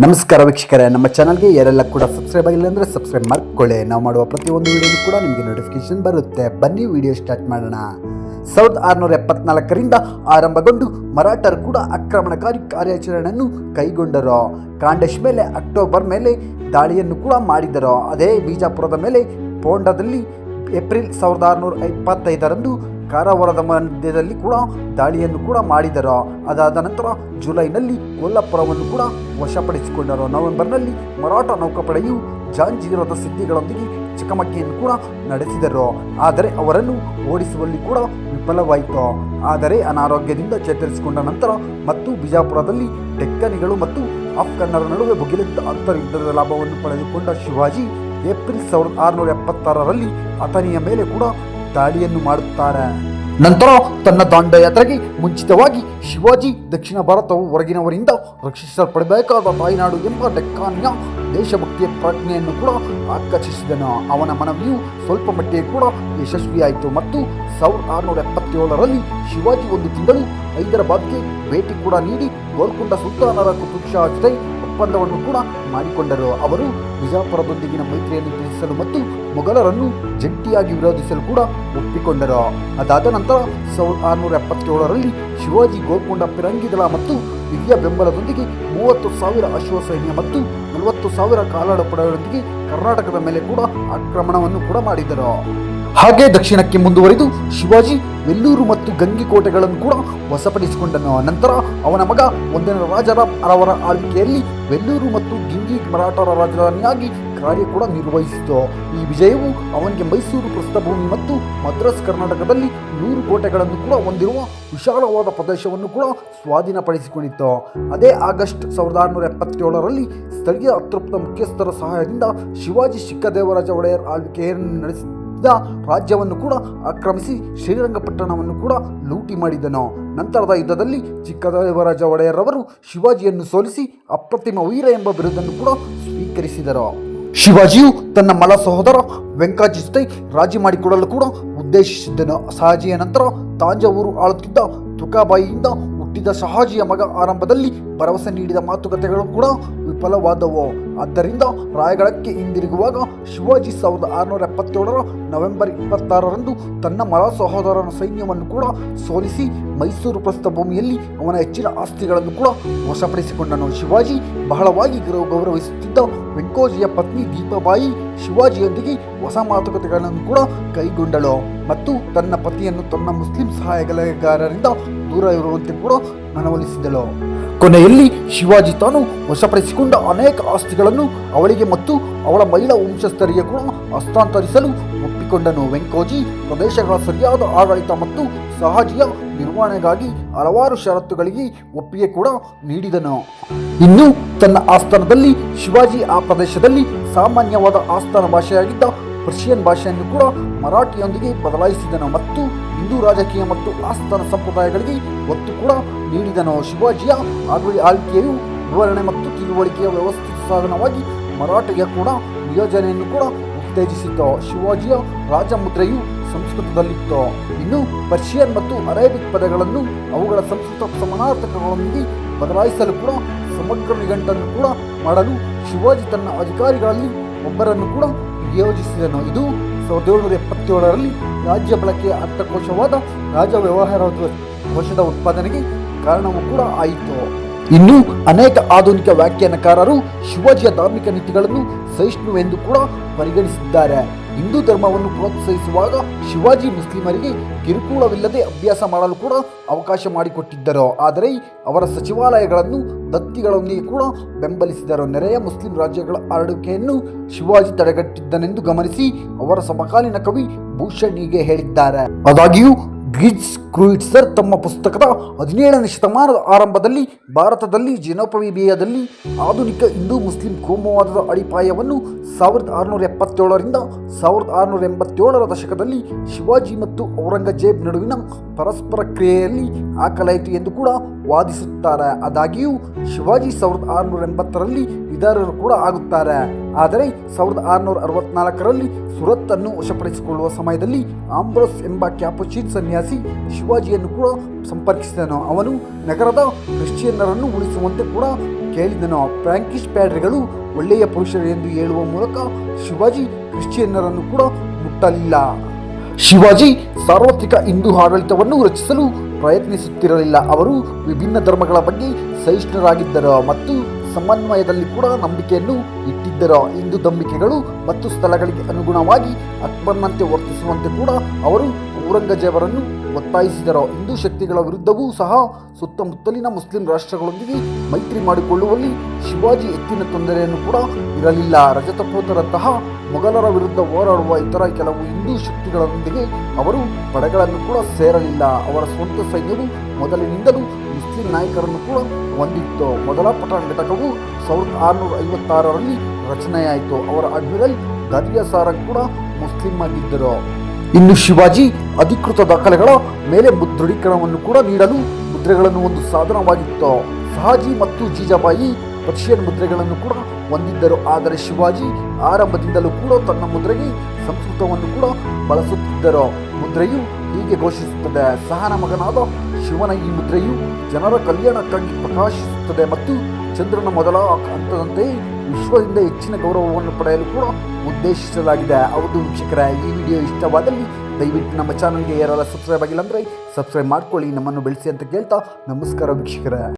ನಮಸ್ಕಾರ ವೀಕ್ಷಕರೇ, ನಮ್ಮ ಚಾನಲ್ಗೆ ಯಾರೆಲ್ಲ ಕೂಡ ಸಬ್ಸ್ಕ್ರೈಬ್ ಆಗಿಲ್ಲ ಅಂದರೆ ಸಬ್ಸ್ಕ್ರೈಬ್ ಮಾಡ್ಕೊಳ್ಳಿ. ನಾವು ಮಾಡುವ ಪ್ರತಿಯೊಂದು ವಿಡಿಯೋನು ಕೂಡ ನಿಮಗೆ ನೋಟಿಫಿಕೇಶನ್ ಬರುತ್ತೆ. ಬನ್ನಿ ವಿಡಿಯೋ ಸ್ಟಾರ್ಟ್ ಮಾಡೋಣ. 1674ರಿಂದ ಆರಂಭಗೊಂಡು ಮರಾಠರು ಕೂಡ ಆಕ್ರಮಣಕಾರಿ ಕಾರ್ಯಾಚರಣೆಯನ್ನು ಕೈಗೊಂಡರು. ಖಾಂಡೇಶ್ ಮೇಲೆ ಅಕ್ಟೋಬರ್ ಮೇಲೆ ದಾಳಿಯನ್ನು ಕೂಡ ಮಾಡಿದರು. ಅದೇ ಬಿಜಾಪುರದ ಮೇಲೆ ಪೋಂಡಾದಲ್ಲಿ ಏಪ್ರಿಲ್ 1625ರಂದು ಕಾರವಾರದ ಮಧ್ಯದಲ್ಲಿ ಕೂಡ ದಾಳಿಯನ್ನು ಕೂಡ ಮಾಡಿದರು. ಅದಾದ ನಂತರ ಜುಲೈನಲ್ಲಿ ಕೊಲ್ಲಾಪುರವನ್ನು ಕೂಡ ವಶಪಡಿಸಿಕೊಂಡರು. ನವೆಂಬರ್ನಲ್ಲಿ ಮರಾಠ ನೌಕಾಪಡೆಯು ಜಾಂಜೀರದ ಸಿದ್ಧಿಗಳೊಂದಿಗೆ ಚಕಮಕಿಯನ್ನು ಕೂಡ ನಡೆಸಿದರು. ಆದರೆ ಅವರನ್ನು ಓಡಿಸುವಲ್ಲಿ ಕೂಡ ವಿಫಲವಾಯಿತು. ಆದರೆ ಅನಾರೋಗ್ಯದಿಂದ ಚೇತರಿಸಿಕೊಂಡ ನಂತರ ಮತ್ತು ಬಿಜಾಪುರದಲ್ಲಿ ಡೆಕ್ಕನಿಗಳು ಮತ್ತು ಅಫ್ಘನ್ನರ ನಡುವೆ ಭುಗಿಲೆದ್ದ ಅಂತರ್ಯುದ್ಧದ ಲಾಭವನ್ನು ಪಡೆದುಕೊಂಡ ಶಿವಾಜಿ ಏಪ್ರಿಲ್ 1676ರಲ್ಲಿ ಅಥಣಿಯ ಮೇಲೆ ಕೂಡ ದಾಳಿಯನ್ನು ಮಾಡುತ್ತಾರೆ. ನಂತರ ತನ್ನ ದಾಂಡಯಾತ್ರೆಗೆ ಮುಂಚಿತವಾಗಿ ಶಿವಾಜಿ ದಕ್ಷಿಣ ಭಾರತವು ಹೊರಗಿನವರಿಂದ ರಕ್ಷಿಸಲ್ಪಡಬೇಕಾದ ತಾಯ್ನಾಡು ಎಂಬ ಡೆಕ್ಕಾನಿಯ ದೇಶಭಕ್ತಿಯ ಪ್ರಜ್ಞೆಯನ್ನು ಕೂಡ ಆಕರ್ಷಿಸಿದನು. ಅವನ ಮನವಿಯು ಸ್ವಲ್ಪ ಮಟ್ಟಿಗೆ ಕೂಡ ಯಶಸ್ವಿಯಾಯಿತು ಮತ್ತು 1677ರಲ್ಲಿ ಶಿವಾಜಿ 1 ತಿಂಗಳು ಹೈದರಾಬಾದ್ಗೆ ಭೇಟಿ ಕೂಡ ನೀಡಿ ಗೋಲ್ಕೊಂಡ ಸುಲ್ತಾನರ ಕುತುಬ್ ಶಾ ಜೊತೆ ಒಪ್ಪಂದವನ್ನು ಕೂಡ ಮಾಡಿಕೊಂಡರು. ಅವರು ಬಿಜಾಪುರದೊಂದಿಗಿನ ಮೈತ್ರಿಯನ್ನು ತಿಳಿಸಲು ಮತ್ತು ಮೊಘಲರನ್ನು ಜಂಟಿಯಾಗಿ ವಿರೋಧಿಸಲು ಕೂಡ ಒಪ್ಪಿಕೊಂಡರು. ಅದಾದ ನಂತರ 1677ರಲ್ಲಿ ಶಿವಾಜಿ ಗೋಲ್ಕೊಂಡ ಫಿರಂಗಿ ದಳ ಮತ್ತು ಹಿರಿಯ ಬೆಂಬಲದೊಂದಿಗೆ 30,000 ಅಶ್ವಸೈನ್ಯ ಮತ್ತು 40,000 ಕಾಲಾಳುಪಡೆಗಳೊಂದಿಗೆ ಕರ್ನಾಟಕದ ಮೇಲೆ ಕೂಡ ಆಕ್ರಮಣವನ್ನು ಕೂಡ ಮಾಡಿದರು. ಹಾಗೆ ದಕ್ಷಿಣಕ್ಕೆ ಮುಂದುವರಿದು ಶಿವಾಜಿ ವೆಲ್ಲೂರು ಮತ್ತು ಗಂಗಿಕೋಟೆಗಳನ್ನು ಕೂಡ ವಶಪಡಿಸಿಕೊಂಡನು. ನಂತರ ಅವನ ಮಗ 1ನೇ ರಾಜಾರಾಮ್ ಅವರ ಆಳ್ವಿಕೆಯಲ್ಲಿ ವೆಲ್ಲೂರು ಮತ್ತು ಗಿಂಗಿ ಮರಾಠರ ರಾಜಧಾನಿಯಾಗಿ ಕಾರ್ಯ ಕೂಡ ನಿರ್ವಹಿಸಿತು. ಈ ವಿಜಯವು ಅವನಿಗೆ ಮೈಸೂರು ಪ್ರಸ್ಥಭೂಮಿ ಮತ್ತು ಮದ್ರಾಸ್ ಕರ್ನಾಟಕದಲ್ಲಿ 100 ಕೋಟೆಗಳನ್ನು ಕೂಡ ಹೊಂದಿರುವ ವಿಶಾಲವಾದ ಪ್ರದೇಶವನ್ನು ಕೂಡ ಸ್ವಾಧೀನಪಡಿಸಿಕೊಂಡಿತ್ತು. ಅದೇ ಆಗಸ್ಟ್ 1677ರಲ್ಲಿ ಸ್ಥಳೀಯ ಅತೃಪ್ತ ಮುಖ್ಯಸ್ಥರ ಸಹಾಯದಿಂದ ಶಿವಾಜಿ ಚಿಕ್ಕದೇವರಾಜ ಒಡೆಯರ್ ಆಳ್ವಿಕೆಯನ್ನು ನಡೆಸಿದ ರಾಜ್ಯವನ್ನು ಕೂಡ ಆಕ್ರಮಿಸಿ ಶ್ರೀರಂಗಪಟ್ಟಣವನ್ನು ಕೂಡ ಲೂಟಿ ಮಾಡಿದನು. ನಂತರದ ಯುದ್ಧದಲ್ಲಿ ಚಿಕ್ಕದೇವರಾಜ ಒಡೆಯರ್ ಅವರು ಶಿವಾಜಿಯನ್ನು ಸೋಲಿಸಿ ಅಪ್ರತಿಮ ವೀರ ಎಂಬ ಬಿರುದನ್ನು ಕೂಡ ಸ್ವೀಕರಿಸಿದರು. ಶಿವಾಜಿಯು ತನ್ನ ಮಲ ಸಹೋದರ ವೆಂಕಾಜಿ ಜೊತೆ ರಾಜಿ ಮಾಡಿಕೊಡಲು ಕೂಡ ಉದ್ದೇಶಿಸಿದ್ದನು. ಶಹಾಜಿಯ ನಂತರ ತಾಂಜಾವೂರು ಆಳುತ್ತಿದ್ದ ತುಕಾಬಾಯಿಯಿಂದ ಹುಟ್ಟಿದ ಶಹಾಜಿಯ ಮಗ ಆರಂಭದಲ್ಲಿ ಭರವಸೆ ನೀಡಿದ ಮಾತುಕತೆಗಳು ಕೂಡ ವಿಫಲವಾದವು. ಆದ್ದರಿಂದ ರಾಯಗಢಕ್ಕೆ ಹಿಂದಿರುಗುವಾಗ ಶಿವಾಜಿ 1677ರ ನವೆಂಬರ್ 26ರಂದು ತನ್ನ ಮಲ ಸಹೋದರನ ಸೈನ್ಯವನ್ನು ಕೂಡ ಸೋಲಿಸಿ ಮೈಸೂರು ಪ್ರಸ್ಥಭೂಮಿಯಲ್ಲಿ ಅವನ ಹೆಚ್ಚಿನ ಆಸ್ತಿಗಳನ್ನು ಕೂಡ ವಶಪಡಿಸಿಕೊಂಡನು. ಶಿವಾಜಿ ಬಹಳವಾಗಿ ಗೌರವಿಸುತ್ತಿದ್ದ ವೆಂಕೋಜಿಯ ಪತ್ನಿ ದೀಪಾಬಾಯಿ ಶಿವಾಜಿಯೊಂದಿಗೆ ಹೊಸ ಮಾತುಕತೆಗಳನ್ನು ಕೂಡ ಕೈಗೊಂಡಳು ಮತ್ತು ತನ್ನ ಪತಿಯನ್ನು ತನ್ನ ಮುಸ್ಲಿಂ ಸಹಾಯಗಾರರಿಂದ ದೂರ ಇರುವಂತೆ ಕೂಡ ಮನವೊಲಿಸಿದಳು. ಕೊನೆಯಲ್ಲಿ ಶಿವಾಜಿ ತಾನು ವಶಪಡಿಸಿಕೊಂಡ ಅನೇಕ ಆಸ್ತಿಗಳನ್ನು ಅವಳಿಗೆ ಮತ್ತು ಅವಳ ಮಹಿಳಾ ವಂಶಸ್ಥರಿಗೆ ಕೂಡ ಹಸ್ತಾಂತರಿಸಲು ಒಪ್ಪಿಕೊಂಡನು. ವೆಂಕೋಜಿ ಪ್ರದೇಶಗಳ ಸರಿಯಾದ ಆಡಳಿತ ಮತ್ತು ಶಹಾಜಿಯ ನಿರ್ವಹಣೆಗಾಗಿ ಹಲವಾರು ಷರತ್ತುಗಳಿಗೆ ಒಪ್ಪಿಗೆ ಕೂಡ ನೀಡಿದನು. ಇನ್ನು ತನ್ನ ಆಸ್ಥಾನದಲ್ಲಿ ಶಿವಾಜಿ ಆ ಪ್ರದೇಶದಲ್ಲಿ ಸಾಮಾನ್ಯವಾದ ಆಸ್ಥಾನ ಭಾಷೆಯಾಗಿದ್ದ ಪರ್ಷಿಯನ್ ಭಾಷೆಯನ್ನು ಕೂಡ ಮರಾಠಿಯೊಂದಿಗೆ ಬದಲಾಯಿಸಿದನು ಮತ್ತು ಹಿಂದೂ ರಾಜಕೀಯ ಮತ್ತು ಆಸ್ಥಾನ ಸಂಪ್ರದಾಯಗಳಿಗೆ ಒತ್ತು ಕೂಡ ನೀಡಿದನು. ಶಿವಾಜಿಯ ಆಳ್ವಿಕೆಯು ವಿವರಣೆ ಮತ್ತು ತಿಳುವಳಿಕೆಯ ವ್ಯವಸ್ಥಿತ ಸಾಧನವಾಗಿ ಮರಾಠಿಯ ಕೂಡ ನಿಯೋಜನೆಯನ್ನು ಕೂಡ ಉತ್ತೇಜಿಸಿತು. ಶಿವಾಜಿಯ ರಾಜಮುದ್ರೆಯು ಸಂಸ್ಕೃತದಲ್ಲಿತ್ತು. ಇನ್ನು ಪರ್ಷಿಯನ್ ಮತ್ತು ಅರೇಬಿಕ್ ಪದಗಳನ್ನು ಅವುಗಳ ಸಂಸ್ಕೃತ ಸಮಾನಾರ್ಥಕಗಳೊಂದಿಗೆ ಬದಲಾಯಿಸಲು ಕೂಡ ಸಮಗ್ರ ನಿಘಂಟನ್ನು ಕೂಡ ಮಾಡಲು ಶಿವಾಜಿ ತನ್ನ ಅಧಿಕಾರಿಗಳಲ್ಲಿ ಒಬ್ಬರನ್ನು ಕೂಡ ನಿಯೋಜಿಸಿದನು. ಇದು 1777ರಲ್ಲಿ ರಾಜ್ಯ ಬಳಕೆಯ ಅರ್ಥಕೋಶವಾದ ರಾಜ ವ್ಯವಹಾರ ಕೋಶದ ಉತ್ಪಾದನೆಗೆ ಕಾರಣವೂ ಕೂಡ ಆಯಿತು. ಇನ್ನು ಅನೇಕ ಆಧುನಿಕ ವ್ಯಾಖ್ಯಾನಕಾರರು ಶಿವಾಜಿಯ ಧಾರ್ಮಿಕ ನೀತಿಗಳನ್ನು ಸಹಿಷ್ಣುವೆಂದು ಕೂಡ ಪರಿಗಣಿಸಿದ್ದಾರೆ. ಹಿಂದೂ ಧರ್ಮವನ್ನು ಪ್ರೋತ್ಸಾಹಿಸುವಾಗ ಶಿವಾಜಿ ಮುಸ್ಲಿಮರಿಗೆ ಕಿರುಕುಳವಿಲ್ಲದೆ ಅಭ್ಯಾಸ ಮಾಡಲು ಕೂಡ ಅವಕಾಶ ಮಾಡಿಕೊಟ್ಟಿದ್ದರು. ಆದರೆ ಅವರ ಸಚಿವಾಲಯಗಳನ್ನು ದತ್ತಿಗಳೊಂದಿಗೆ ಕೂಡ ಬೆಂಬಲಿಸಿದರು. ನೆರೆಯ ಮುಸ್ಲಿಂ ರಾಜ್ಯಗಳ ಹರಡುವಿಕೆಯನ್ನು ಶಿವಾಜಿ ತಡೆಗಟ್ಟಿದ್ದನೆಂದು ಗಮನಿಸಿ ಅವರ ಸಮಕಾಲೀನ ಕವಿ ಭೂಷಣ್ ಹೀಗೆ ಹೇಳಿದ್ದಾರೆ. ಆದಾಗ್ಯೂ ಗಿಜ್ ಕ್ರೂಯಿಟ್ಸರ್ ತಮ್ಮ ಪುಸ್ತಕದ 17ನೇ ಶತಮಾನದ ಆರಂಭದಲ್ಲಿ ಭಾರತದಲ್ಲಿ ಜನೋಪಯೋಗಿಯಲ್ಲಿ ಆಧುನಿಕ ಹಿಂದೂ ಮುಸ್ಲಿಂ ಕೋಮುವಾದದ ಅಡಿಪಾಯವನ್ನು 1677ರಿಂದ 1687ರ ದಶಕದಲ್ಲಿ ಶಿವಾಜಿ ಮತ್ತು ಔರಂಗಜೇಬ್ ನಡುವಿನ ಪರಸ್ಪರ ಕ್ರಿಯೆಯಲ್ಲಿ ಹಾಕಲಾಯಿತು ಎಂದು ಕೂಡ ವಾದಿಸುತ್ತಾರೆ. ಆದಾಗ್ಯೂ ಶಿವಾಜಿ 1680ರಲ್ಲಿ ವಿದಾರರು ಕೂಡ ಆಗುತ್ತಾರೆ. ಆದರೆ 1664ರಲ್ಲಿ ಸುರತ್ ಅನ್ನು ವಶಪಡಿಸಿಕೊಳ್ಳುವ ಸಮಯದಲ್ಲಿ ಆಂಬ್ರೋಸ್ ಎಂಬ ಕ್ಯಾಪುಚಿನ್ ಸನ್ಯಾಸಿ ಶಿವಾಜಿಯನ್ನು ಕೂಡ ಸಂಪರ್ಕಿಸಿದನು. ಅವನು ನಗರದ ಕ್ರಿಶ್ಚಿಯನ್ನರನ್ನು ಉಳಿಸುವಂತೆ ಕೂಡ ಕೇಳಿದನು. ಫ್ರಾಂಕಿಶ್ ಪ್ಯಾಡ್ರಿಗಳು ಒಳ್ಳೆಯ ಪುರುಷರು ಎಂದು ಹೇಳುವ ಮೂಲಕ ಶಿವಾಜಿ ಕ್ರಿಶ್ಚಿಯನ್ನರನ್ನು ಕೂಡ ಮುಟ್ಟಲಿಲ್ಲ. ಶಿವಾಜಿ ಸಾರ್ವತ್ರಿಕ ಹಿಂದೂ ಆಡಳಿತವನ್ನು ರಚಿಸಲು ಪ್ರಯತ್ನಿಸುತ್ತಿರಲಿಲ್ಲ. ಅವರು ವಿಭಿನ್ನ ಧರ್ಮಗಳ ಬಗ್ಗೆ ಸಹಿಷ್ಣುರಾಗಿದ್ದರು ಮತ್ತು ಸಮನ್ವಯದಲ್ಲಿ ಕೂಡ ನಂಬಿಕೆಯನ್ನು ಇಟ್ಟಿದ್ದರು. ಹಿಂದೂ ನಂಬಿಕೆಗಳು ಮತ್ತು ಸ್ಥಳಗಳಿಗೆ ಅನುಗುಣವಾಗಿ ಅಕ್ಬರ್ನಂತೆ ವರ್ತಿಸುವಂತೆ ಕೂಡ ಅವರು ಔರಂಗಜೇಬರನ್ನು ಒತ್ತಾಯಿಸಿದರು. ಹಿಂದೂ ಶಕ್ತಿಗಳ ವಿರುದ್ಧವೂ ಸಹ ಸುತ್ತಮುತ್ತಲಿನ ಮುಸ್ಲಿಂ ರಾಷ್ಟ್ರಗಳೊಂದಿಗೆ ಮೈತ್ರಿ ಮಾಡಿಕೊಳ್ಳುವಲ್ಲಿ ಶಿವಾಜಿ ಹೆಚ್ಚಿನ ತೊಂದರೆಯನ್ನು ಕೂಡ ಇರಲಿಲ್ಲ. ರಜತಪುತ್ರರಂತಹ ಮೊಘಲರ ವಿರುದ್ಧ ಹೋರಾಡುವ ಇತರ ಕೆಲವು ಹಿಂದೂ ಶಕ್ತಿಗಳೊಂದಿಗೆ ಅವರು ಪಡೆಗಳನ್ನು ಕೂಡ ಸೇರಲಿಲ್ಲ. ಅವರ ಸ್ವಂತ ಸೈನ್ಯವು ಮೊದಲಿನಿಂದಲೂ ಮುಸ್ಲಿಂ ನಾಯಕರನ್ನು ಕೂಡ ಹೊಂದಿತ್ತು. ಮೊದಲ ಪಠಾಣ್ ಘಟಕವು 1656ರಲ್ಲಿ ರಚನೆಯಾಯಿತು. ಅವರ ಅಡ್ಮಿರಲ್ ದರ್ಯಾ ಸಾರಂಗ್ ಕೂಡ ಮುಸ್ಲಿಂ ಆಗಿದ್ದರು. ಇನ್ನು ಶಿವಾಜಿ ಅಧಿಕೃತ ದಾಖಲೆಗಳ ಮೇಲೆ ದೃಢೀಕರಣವನ್ನು ಕೂಡ ನೀಡಲು ಮುದ್ರೆಗಳನ್ನು ಒಂದು ಸಾಧನವಾಗಿತ್ತು. ಶಹಾಜಿ ಮತ್ತು ಜೀಜಾಬಾಯಿ ಪರ್ಷಿಯನ್ ಮುದ್ರೆಗಳನ್ನು ಕೂಡ ಹೊಂದಿದ್ದರು. ಆದರೆ ಶಿವಾಜಿ ಆರಂಭದಿಂದಲೂ ಕೂಡ ತನ್ನ ಮುದ್ರೆಗೆ ಸಂಸ್ಕೃತವನ್ನು ಕೂಡ ಬಳಸುತ್ತಿದ್ದರು. ಮುದ್ರೆಯು ಹೀಗೆ ಘೋಷಿಸುತ್ತದೆ: ಸಹನ ಮಗನಾದ ಶಿವನ ಈ ಮುದ್ರೆಯು ಜನರ ಕಲ್ಯಾಣಕ್ಕಾಗಿ ಪ್ರಕಾಶಿಸುತ್ತದೆ ಮತ್ತು ಚಂದ್ರನ ಮೊದಲ ಹಂತದಂತೆಯೇ ವಿಶ್ವದಿಂದ ಹೆಚ್ಚಿನ ಗೌರವವನ್ನು ಪಡೆಯಲು ಕೂಡ ಉದ್ದೇಶಿಸಲಾಗಿದೆ. ಹೌದು ವೀಕ್ಷಕರೇ, ಈ ವಿಡಿಯೋ ಇಷ್ಟವಾದಲ್ಲಿ ದಯವಿಟ್ಟು ನಮ್ಮ ಚಾನಲ್ಗೆ ಯಾರೆಲ್ಲ ಸಬ್ಸ್ಕ್ರೈಬ್ ಆಗಿಲ್ಲ ಅಂದರೆ ಸಬ್ಸ್ಕ್ರೈಬ್ ಮಾಡ್ಕೊಳ್ಳಿ, ನಮ್ಮನ್ನು ಬೆಳೆಸಿ ಅಂತ ಕೇಳ್ತಾ ನಮಸ್ಕಾರ ವೀಕ್ಷಕರೇ.